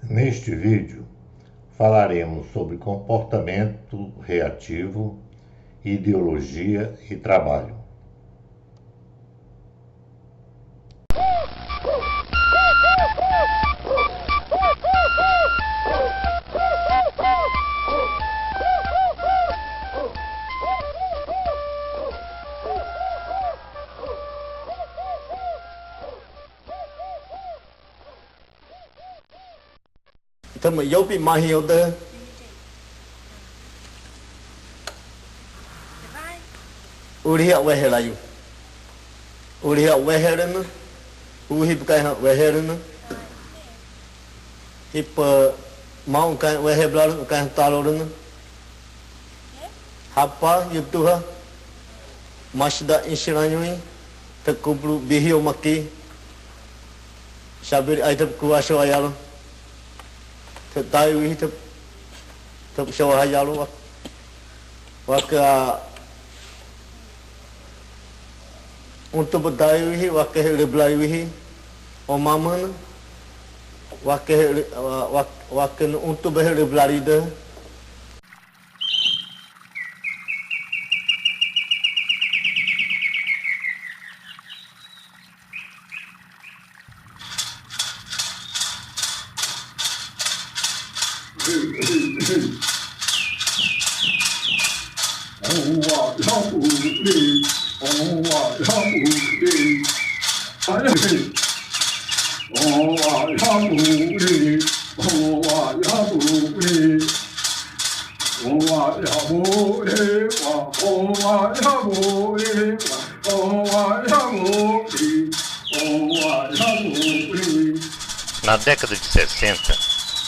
Neste vídeo, falaremos sobre comportamento reativo, ideologia e trabalho. Thầm yếu bị mà hiểu tơ uri hiệu về là gì uri hiệu về hết nữa uri cái họ về hết nữa hip mau cái về hết rồi cái talo nữa apa itu ha masda insyiranyui tekublu bihio maki sabir aitab kuaso ayalo tai wi thập sâu hay giao luôn hoặc untuk berdaya wakil lebelai wi omaman wakil untuk lebelai dah Na década de 60,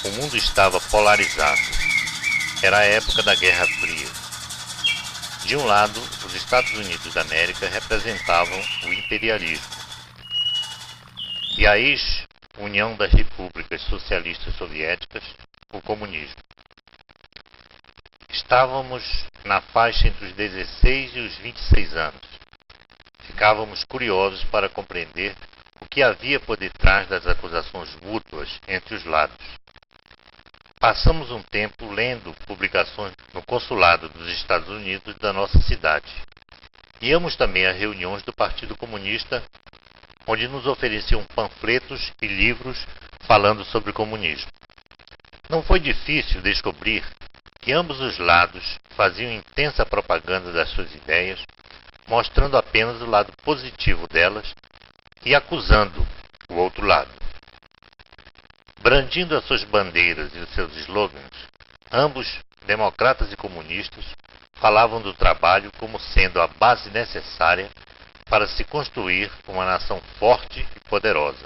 o mundo estava polarizado. Era a época da Guerra Fria. De um lado, os Estados Unidos da América representavam o imperialismo e a ex-União das Repúblicas Socialistas Soviéticas, o comunismo. Estávamos na faixa entre os 16 e os 26 anos. Ficávamos curiosos para compreender o que havia por detrás das acusações mútuas entre os lados. Passamos um tempo lendo publicações no consulado dos Estados Unidos da nossa cidade. Íamos também a reuniões do Partido Comunista, onde nos ofereciam panfletos e livros falando sobre o comunismo. Não foi difícil descobrir que ambos os lados faziam intensa propaganda das suas ideias, mostrando apenas o lado positivo delas e acusando o outro lado. Brandindo as suas bandeiras e os seus slogans, ambos, democratas e comunistas, falavam do trabalho como sendo a base necessária para se construir uma nação forte e poderosa.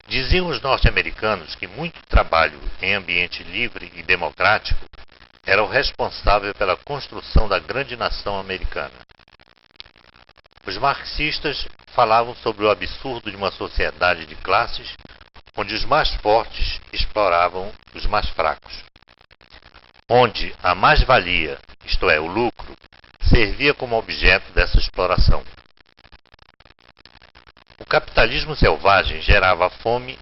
Diziam os norte-americanos que muito trabalho em ambiente livre e democrático era o responsável pela construção da grande nação americana. Os marxistas falavam sobre o absurdo de uma sociedade de classes onde os mais fortes exploravam os mais fracos, onde a mais-valia, isto é, o lucro, servia como objeto dessa exploração. O capitalismo selvagem gerava a fome,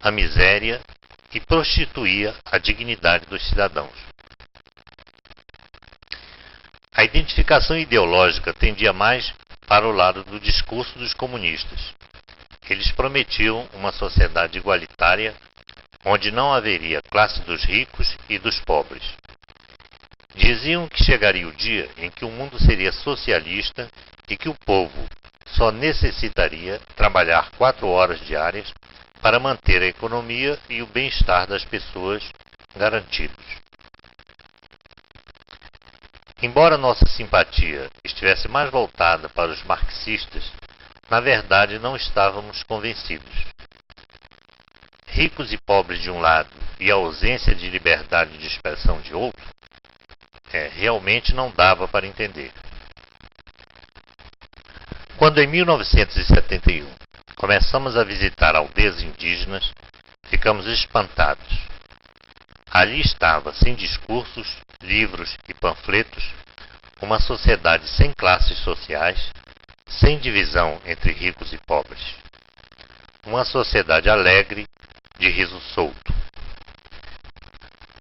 a miséria e prostituía a dignidade dos cidadãos. A identificação ideológica tendia mais para o lado do discurso dos comunistas. Eles prometiam uma sociedade igualitária, onde não haveria classe dos ricos e dos pobres. Diziam que chegaria o dia em que o mundo seria socialista e que o povo só necessitaria trabalhar 4 horas diárias para manter a economia e o bem-estar das pessoas garantidos. Embora nossa simpatia estivesse mais voltada para os marxistas, na verdade não estávamos convencidos. Ricos e pobres de um lado e a ausência de liberdade de expressão de outro, realmente não dava para entender. Quando em 1971 começamos a visitar aldeias indígenas, ficamos espantados. Ali estava, sem discursos, livros e panfletos, uma sociedade sem classes sociais, sem divisão entre ricos e pobres. Uma sociedade alegre, de riso solto.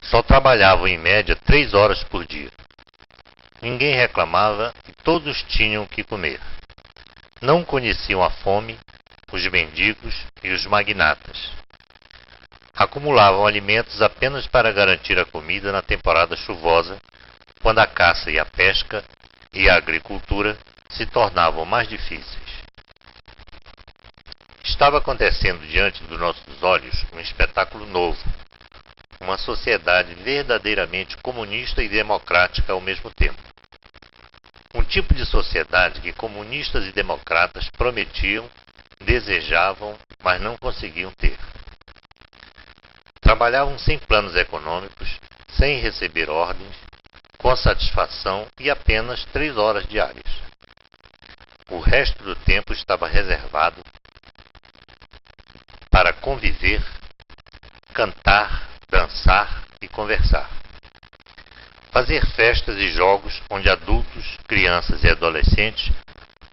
Só trabalhavam em média 3 horas por dia. Ninguém reclamava e todos tinham o que comer. Não conheciam a fome, os mendigos e os magnatas. Acumulavam alimentos apenas para garantir a comida na temporada chuvosa, quando a caça e a pesca e a agricultura se tornavam mais difíceis. Estava acontecendo diante dos nossos olhos um espetáculo novo, uma sociedade verdadeiramente comunista e democrática ao mesmo tempo. Um tipo de sociedade que comunistas e democratas prometiam, desejavam, mas não conseguiam ter. Trabalhavam sem planos econômicos, sem receber ordens, com satisfação e apenas 3 horas diárias. O resto do tempo estava reservado para conviver, cantar, dançar e conversar. Fazer festas e jogos onde adultos, crianças e adolescentes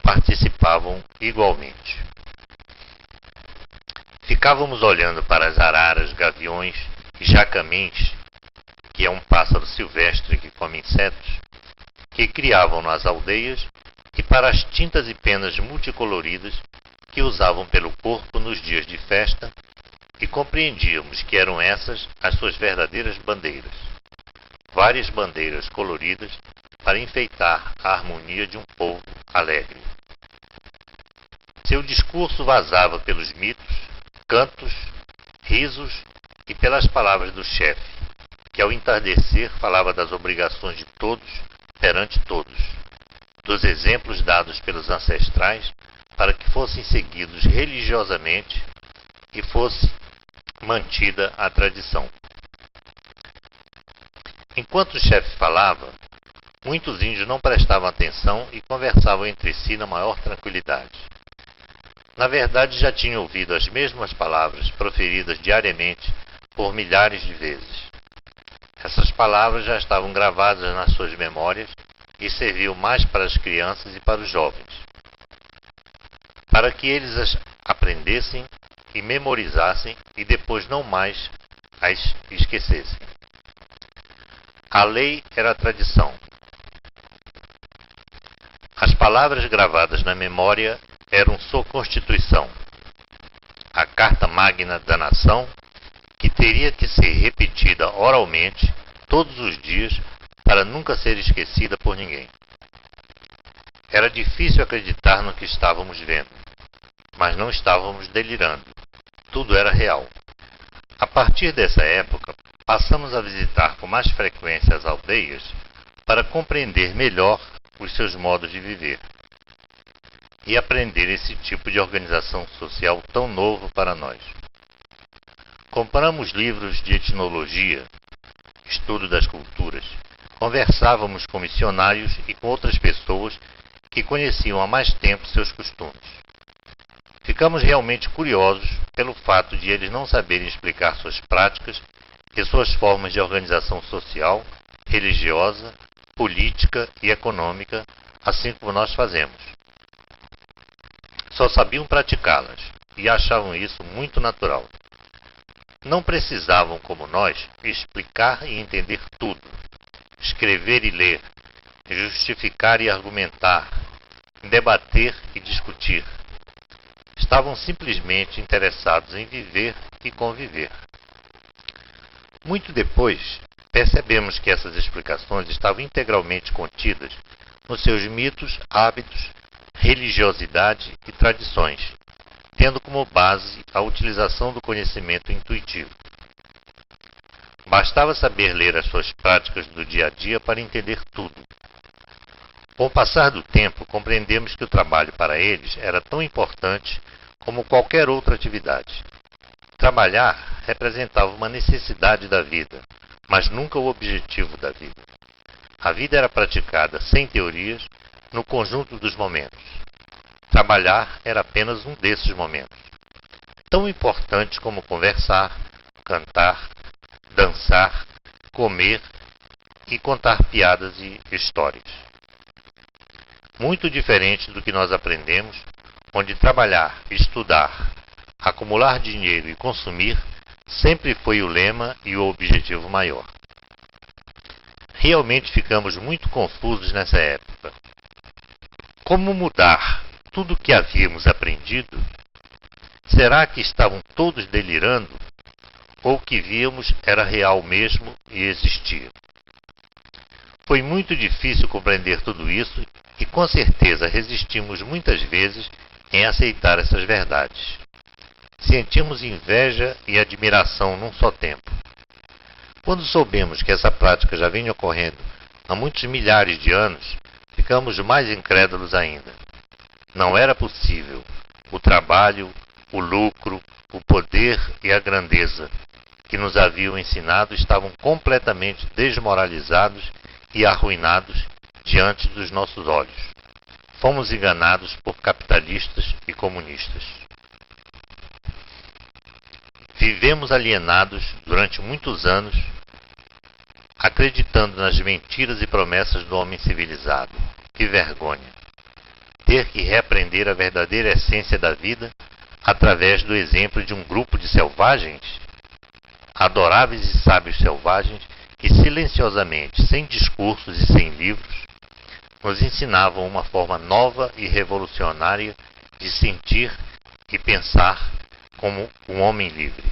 participavam igualmente. Ficávamos olhando para as araras, gaviões e jacamins, que é um pássaro silvestre que come insetos, que criavam nas aldeias, e para as tintas e penas multicoloridas que usavam pelo corpo nos dias de festa, e compreendíamos que eram essas as suas verdadeiras bandeiras. Várias bandeiras coloridas para enfeitar a harmonia de um povo alegre. Seu discurso vazava pelos mitos, cantos, risos e pelas palavras do chefe, que ao entardecer falava das obrigações de todos perante todos, dos exemplos dados pelos ancestrais para que fossem seguidos religiosamente e fosse mantida a tradição. Enquanto o chefe falava, muitos índios não prestavam atenção e conversavam entre si na maior tranquilidade. Na verdade, já tinham ouvido as mesmas palavras proferidas diariamente por milhares de vezes. Essas palavras já estavam gravadas nas suas memórias e serviam mais para as crianças e para os jovens, para que eles as aprendessem e memorizassem e depois não mais as esquecessem. A lei era a tradição. As palavras gravadas na memória eram sua constituição, a carta magna da nação, que teria que ser repetida oralmente todos os dias para nunca ser esquecida por ninguém. Era difícil acreditar no que estávamos vendo, mas não estávamos delirando. Tudo era real. A partir dessa época, passamos a visitar com mais frequência as aldeias para compreender melhor os seus modos de viver e aprender esse tipo de organização social tão novo para nós. Compramos livros de etnologia, estudo das culturas, conversávamos com missionários e com outras pessoas que conheciam há mais tempo seus costumes. Ficamos realmente curiosos pelo fato de eles não saberem explicar suas práticas e suas formas de organização social, religiosa, política e econômica, assim como nós fazemos. Só sabiam praticá-las e achavam isso muito natural. Não precisavam, como nós, explicar e entender tudo, escrever e ler, justificar e argumentar, debater e discutir. Estavam simplesmente interessados em viver e conviver. Muito depois, percebemos que essas explicações estavam integralmente contidas nos seus mitos, hábitos, religiosidade e tradições, tendo como base a utilização do conhecimento intuitivo. Bastava saber ler as suas práticas do dia a dia para entender tudo. Com o passar do tempo, compreendemos que o trabalho para eles era tão importante como qualquer outra atividade. Trabalhar representava uma necessidade da vida, mas nunca o objetivo da vida. A vida era praticada sem teorias, no conjunto dos momentos. Trabalhar era apenas um desses momentos, tão importante como conversar, cantar, dançar, comer e contar piadas e histórias. Muito diferente do que nós aprendemos, onde trabalhar, estudar, acumular dinheiro e consumir sempre foi o lema e o objetivo maior. Realmente ficamos muito confusos nessa época. Como mudar tudo o que havíamos aprendido? Será que estavam todos delirando? Ou o que víamos era real mesmo e existia? Foi muito difícil compreender tudo isso e com certeza resistimos muitas vezes em aceitar essas verdades. Sentimos inveja e admiração num só tempo. Quando soubemos que essa prática já vinha ocorrendo há muitos milhares de anos, ficamos mais incrédulos ainda. Não era possível. O trabalho, o lucro, o poder e a grandeza que nos haviam ensinado estavam completamente desmoralizados e arruinados diante dos nossos olhos. Fomos enganados por capitalistas e comunistas. Vivemos alienados durante muitos anos, acreditando nas mentiras e promessas do homem civilizado. Que vergonha! Ter que reaprender a verdadeira essência da vida através do exemplo de um grupo de selvagens? Adoráveis e sábios selvagens que silenciosamente, sem discursos e sem livros, nos ensinavam uma forma nova e revolucionária de sentir e pensar como um homem livre.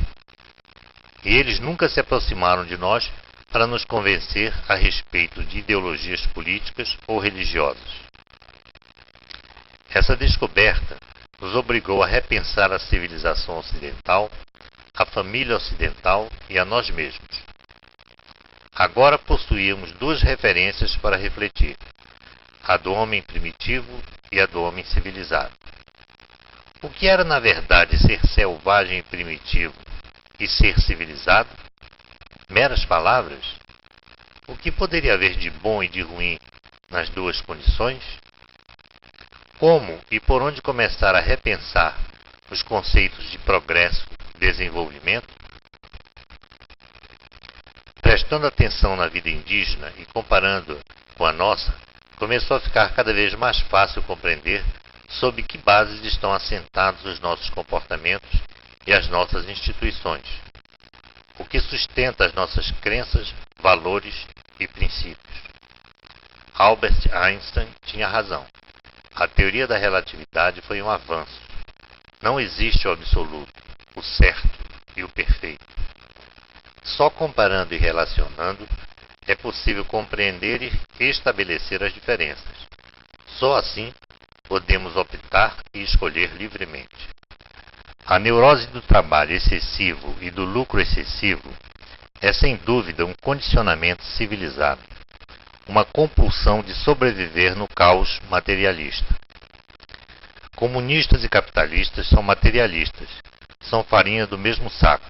E eles nunca se aproximaram de nós para nos convencer a respeito de ideologias políticas ou religiosas. Essa descoberta nos obrigou a repensar a civilização ocidental, a família ocidental e a nós mesmos. Agora possuíamos duas referências para refletir: a do homem primitivo e a do homem civilizado. O que era na verdade ser selvagem e primitivo e ser civilizado? Meras palavras? O que poderia haver de bom e de ruim nas duas condições? Como e por onde começar a repensar os conceitos de progresso e desenvolvimento? Prestando atenção na vida indígena e comparando com a nossa, começou a ficar cada vez mais fácil compreender sob que bases estão assentados os nossos comportamentos e as nossas instituições, o que sustenta as nossas crenças, valores e princípios. Albert Einstein tinha razão. A teoria da relatividade foi um avanço. Não existe o absoluto, o certo e o perfeito. Só comparando e relacionando é possível compreender e estabelecer as diferenças. Só assim podemos optar e escolher livremente. A neurose do trabalho excessivo e do lucro excessivo é sem dúvida um condicionamento civilizado, uma compulsão de sobreviver no caos materialista. Comunistas e capitalistas são materialistas, são farinha do mesmo saco.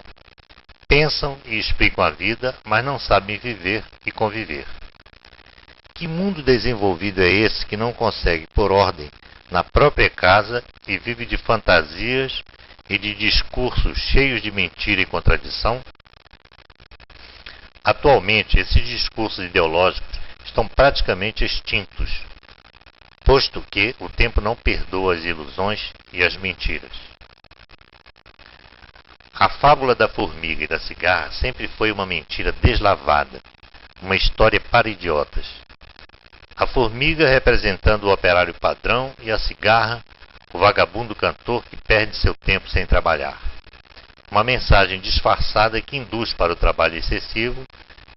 Pensam e explicam a vida, mas não sabem viver e conviver. Que mundo desenvolvido é esse que não consegue pôr ordem na própria casa e vive de fantasias e de discursos cheios de mentira e contradição? Atualmente, esses discursos ideológicos estão praticamente extintos, posto que o tempo não perdoa as ilusões e as mentiras. A fábula da formiga e da cigarra sempre foi uma mentira deslavada, uma história para idiotas. A formiga representando o operário padrão e a cigarra, o vagabundo cantor que perde seu tempo sem trabalhar. Uma mensagem disfarçada que induz para o trabalho excessivo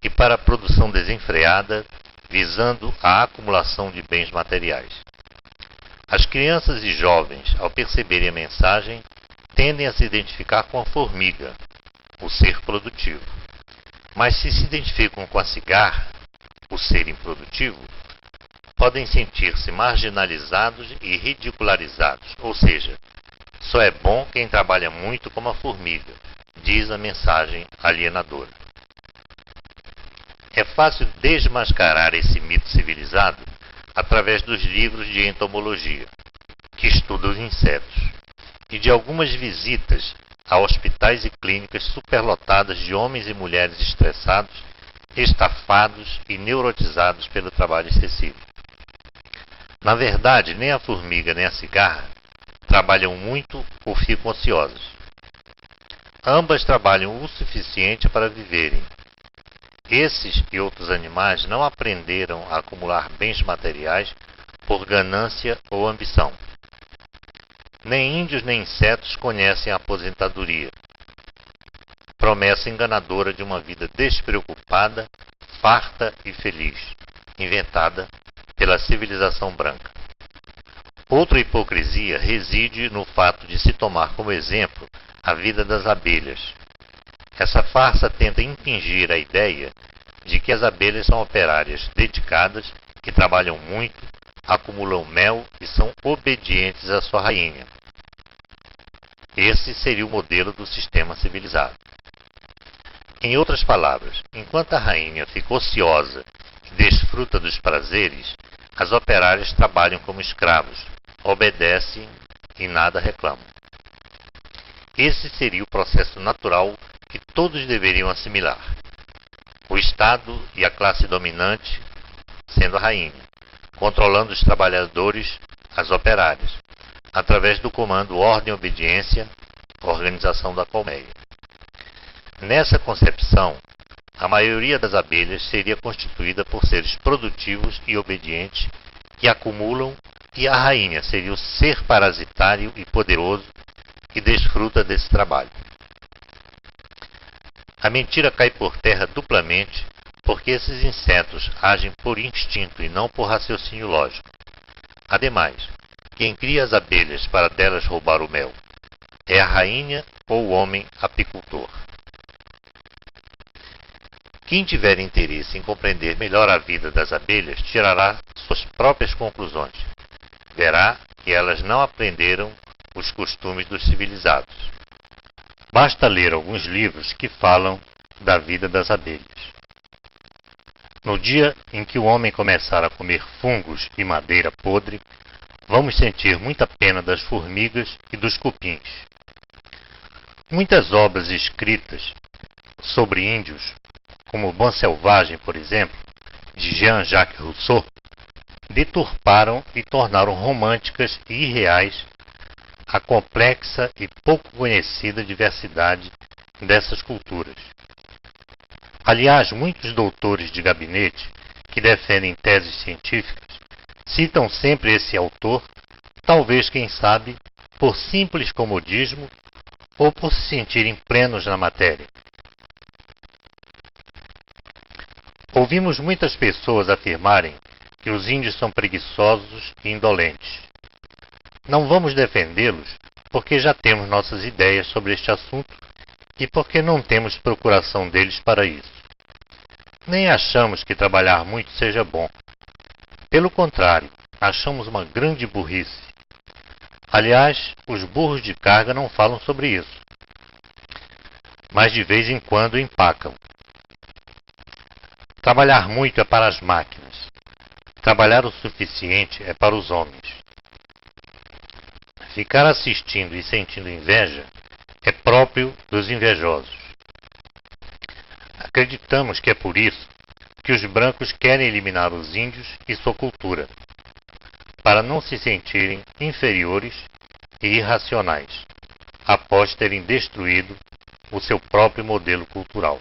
e para a produção desenfreada, visando a acumulação de bens materiais. As crianças e jovens, ao perceberem a mensagem, tendem a se identificar com a formiga, o ser produtivo. Mas se identificam com a cigarra, o ser improdutivo, podem sentir-se marginalizados e ridicularizados, ou seja, só é bom quem trabalha muito como a formiga, diz a mensagem alienadora. É fácil desmascarar esse mito civilizado através dos livros de entomologia, que estudam os insetos, e de algumas visitas a hospitais e clínicas superlotadas de homens e mulheres estressados, estafados e neurotizados pelo trabalho excessivo. Na verdade, nem a formiga nem a cigarra trabalham muito ou ficam ociosos. Ambas trabalham o suficiente para viverem. Esses e outros animais não aprenderam a acumular bens materiais por ganância ou ambição. Nem índios nem insetos conhecem a aposentadoria, promessa enganadora de uma vida despreocupada, farta e feliz, inventada pela civilização branca. Outra hipocrisia reside no fato de se tomar como exemplo a vida das abelhas. Essa farsa tenta impingir a ideia de que as abelhas são operárias dedicadas, que trabalham muito, acumulam mel e são obedientes à sua rainha. Esse seria o modelo do sistema civilizado. Em outras palavras, enquanto a rainha fica ociosa e desfruta dos prazeres, as operárias trabalham como escravos, obedecem e nada reclamam. Esse seria o processo natural que todos deveriam assimilar. O Estado e a classe dominante sendo a rainha, controlando os trabalhadores, as operárias, através do comando ordem-obediência, organização da colmeia. Nessa concepção, a maioria das abelhas seria constituída por seres produtivos e obedientes que acumulam, e a rainha seria o ser parasitário e poderoso que desfruta desse trabalho. A mentira cai por terra duplamente porque esses insetos agem por instinto e não por raciocínio lógico. Ademais, quem cria as abelhas para delas roubar o mel é a rainha ou o homem apicultor. Quem tiver interesse em compreender melhor a vida das abelhas tirará suas próprias conclusões. Verá que elas não aprenderam os costumes dos civilizados. Basta ler alguns livros que falam da vida das abelhas. No dia em que o homem começar a comer fungos e madeira podre, vamos sentir muita pena das formigas e dos cupins. Muitas obras escritas sobre índios, como O Bom Selvagem, por exemplo, de Jean-Jacques Rousseau, deturparam e tornaram românticas e irreais a complexa e pouco conhecida diversidade dessas culturas. Aliás, muitos doutores de gabinete que defendem teses científicas citam sempre esse autor, talvez, quem sabe, por simples comodismo ou por se sentirem plenos na matéria. Ouvimos muitas pessoas afirmarem que os índios são preguiçosos e indolentes. Não vamos defendê-los porque já temos nossas ideias sobre este assunto e porque não temos procuração deles para isso. Nem achamos que trabalhar muito seja bom. Pelo contrário, achamos uma grande burrice. Aliás, os burros de carga não falam sobre isso, mas de vez em quando empacam. Trabalhar muito é para as máquinas. Trabalhar o suficiente é para os homens. Ficar assistindo e sentindo inveja é próprio dos invejosos. Acreditamos que é por isso que os brancos querem eliminar os índios e sua cultura, para não se sentirem inferiores e irracionais, após terem destruído o seu próprio modelo cultural.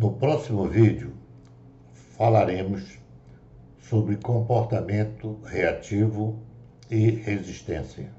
No próximo vídeo, falaremos sobre comportamento reativo e resistência.